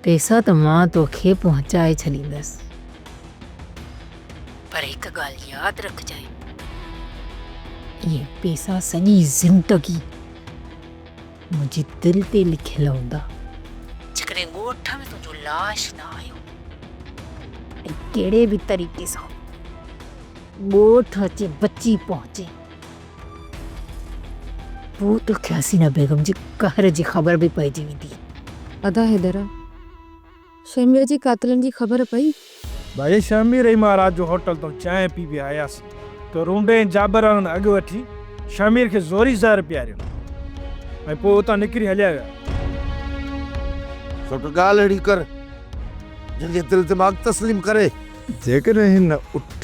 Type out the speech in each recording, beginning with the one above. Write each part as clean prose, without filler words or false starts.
पैसा तो मां तोखे पहुंचाए छॾींदसि, पर हिकु ॻाल्हि यादि रखजांइ, ये पैसा सॼी ज़िंदगी मुंहिंजे दिल ते लिखियल हूंदा। जेकॾहिं ॻोठ में तुंहिंजो लाश न आयो ऐं कहिड़े बि तरीक़े सां ॻोठ अचे बची पहुचे, पोइ तोखे हसीना बेगम जे कहर जी ख़बर बि पइजी वेंदी। अदा हैदरा, शमीर जी कातिलनि जी ख़बर पई? भाई शमीर ई महाराज जो होटल तो चांहि पी पिया आयासीं तो रूंडे जाबर अॻु वठी शमीर खे ज़ोरी ज़हर पियारियो ऐं पोइ उतां निकिरी हलिया विया। सुठ ॻाल्हि अहिड़ी कर जंहिंखे दिलि दिमाग़ तस्लीम करे। जेकॾहिं हिन उठ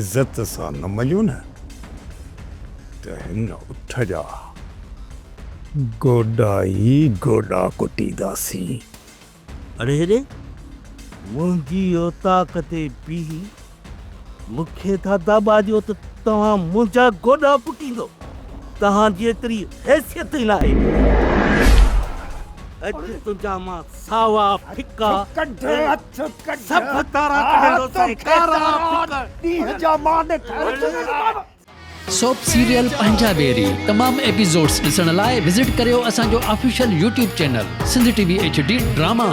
इज़त सां न मञूं न त हिन उठ जा गोॾा ई गोॾा कुटींदासीं। अरे रे मुंहिंजी औताक़ ते बीही मूंखे था दाबाजियो त तव्हां मुंहिंजा गोॾा पुटींदो। तव्हां जेतिरी हैसियत ई नाहे। अॼु तुंहिंजा मां सावा फिका सभु तारा कढंदोसीं, कारा फिका। सोप सीरियल पंजाबेरी तमाम एपिसोड्स ॾिसण लाइ विज़िट करियो असांजो official YouTube channel Sindh TV HD drama.